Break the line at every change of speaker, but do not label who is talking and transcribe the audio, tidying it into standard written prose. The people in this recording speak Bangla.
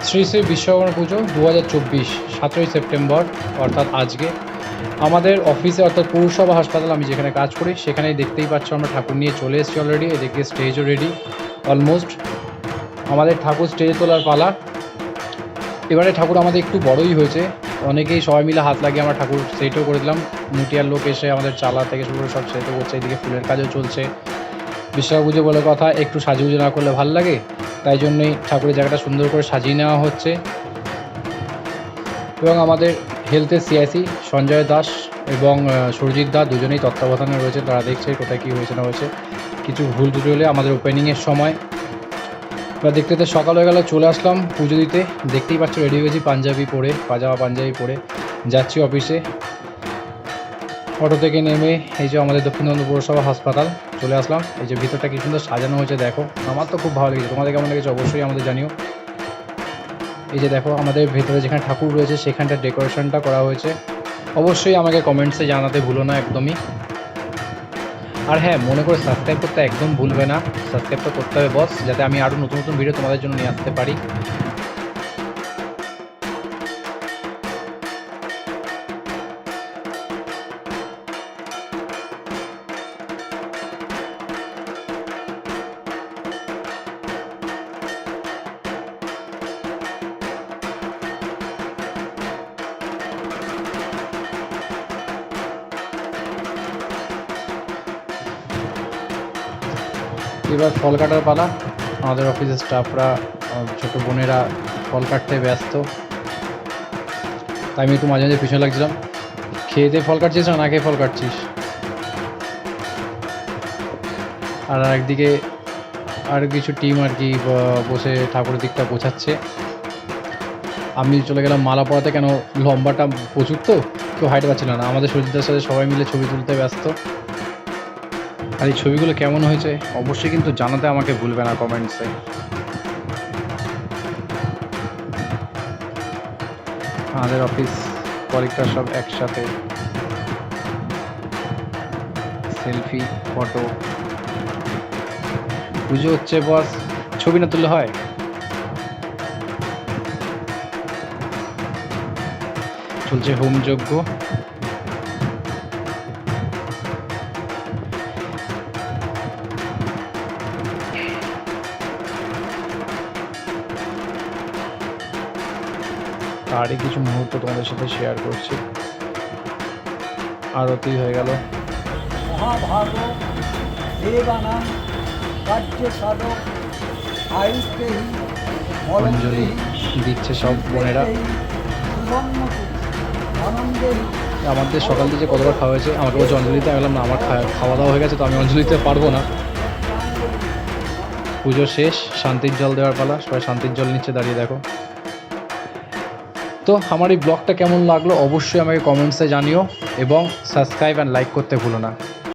শ্রী শ্রী বিশ্বকর্মা পুজো 2024 17ই সেপ্টেম্বর অর্থাৎ আজকে আমাদের অফিসে অর্থাৎ পৌরসভা হাসপাতাল আমি যেখানে কাজ করি সেখানেই দেখতেই পাচ্ছ আমরা ঠাকুর নিয়ে চলে এসেছি অলরেডি। এদিকে স্টেজও রেডি অলমোস্ট। আমাদের ঠাকুর স্টেজে তোলার পালা। এবারে ঠাকুর আমাদের একটু বড়ই হয়েছে, অনেকেই সবাই মিলে হাত লাগিয়ে আমরা ঠাকুর সেটও করে দিলাম। মুটিয়ার লোক এসে আমাদের চালা থেকে শুরু করে সব সেটও করছে। এদিকে ফুলের কাজও চলছে। বিশ্বকর্মা পুজো বলে কথা, একটু সাজুগুজো না করলে ভালো লাগে, তাই জন্যই ঠাকুরের জায়গাটা সুন্দর করে সাজিয়ে নেওয়া হচ্ছে। এবং আমাদের হেলথের সিআইসি সঞ্জয় দাস এবং সুরজিৎ দা দুজনেই তত্ত্বাবধানে রয়েছে, তারা দেখছে কোথায় কী হয়েছে না হয়েছে। কিছু ভুল ত্রুটি হলে আমাদের ওপেনিংয়ের সময় বা দেখতে দেখতে সকাল হয়ে গেল, চলে আসলাম পুজো দিতে। দেখতেই পাচ্ছ রেডি হয়ে গেছি পাঞ্জাবি পরে, পাজামা পাঞ্জাবি পরে যাচ্ছি অফিসে। অটো থেকে নেমে এই যে আমাদের দক্ষিণবঙ্গ পৌরসভা হাসপাতাল চলে আসলাম। এই যে ভিতরটা কি সুন্দর সাজানো হয়েছে দেখো, আমার তো খুব ভালো লেগেছে। তোমাদের কেমন লেগেছে অবশ্যই আমাদের জানিও। এই যে দেখো আমাদের ভেতরে যেখানে ঠাকুর রয়েছে সেখানটা ডেকোরেশনটা করা হয়েছে, অবশ্যই আমাকে কমেন্টসে জানাতে ভুলো না একদমই। আর হ্যাঁ, মনে করে সাবস্ক্রাইব করতে একদম ভুলবে না। সাবস্ক্রাইব তো করতে হবে বস, যাতে আমি আরও নতুন নতুন ভিডিও তোমাদের জন্য নিয়ে আসতে পারি। এবার ফল কাটার পালা। আমাদের অফিসের স্টাফরা, ছোটো বোনেরা ফল কাটতে ব্যস্ত, তাই আমি একটু মাঝে মাঝে পিছনে লাগছিলাম। খেয়ে ফল কাটছিস না খেয়ে ফল কাটছিস? আর একদিকে আর কিছু টিম আর কি বসে ঠাকুরের দিকটা বোঝাচ্ছে। আমি চলে গেলাম মালা পরাতে, কেন লম্বাটা প্রচুর তো কেউ হাইট পাচ্ছিল না। আমাদের সুজিতদার সাথে সবাই মিলে ছবি তুলতে ব্যস্ত। আর এই ছবিগুলো কেমন হয়েছে অবশ্যই কিন্তু জানাতে আমাকে ভুলবে না কমেন্টসে। আমাদের অফিস কলিগরা সব একসাথে সেলফি ফটো। পুজো হচ্ছে বস, ছবি না তুললে হয়? চলছে হোমযজ্ঞ। তারই কিছু মুহূর্ত তোমাদের সাথে শেয়ার করছি। আরতি হয়ে গেল।
মহাভারত দেবানাং রাজ্য সাধক আয়ুষ্টেহি
অঞ্জলি দিচ্ছে সব বোনেরা। আমাদের সকাল থেকে কতবার খাওয়া হয়েছে, আমাকে বলছে অঞ্জলিতে, আমি বললাম না আমার খাওয়া দাওয়া হয়ে গেছে, তো আমি অঞ্জলিতে পারবো না। পুজো শেষ, শান্তির জল দেওয়ার পালা। সবাই শান্তির জল নিচ্ছে দাঁড়িয়ে দেখো। তো আমার এই ব্লগটা কেমন লাগলো অবশ্যই আমাকে কমেন্টসে জানিও, এবং সাবস্ক্রাইব অ্যান্ড লাইক করতে ভুলো না।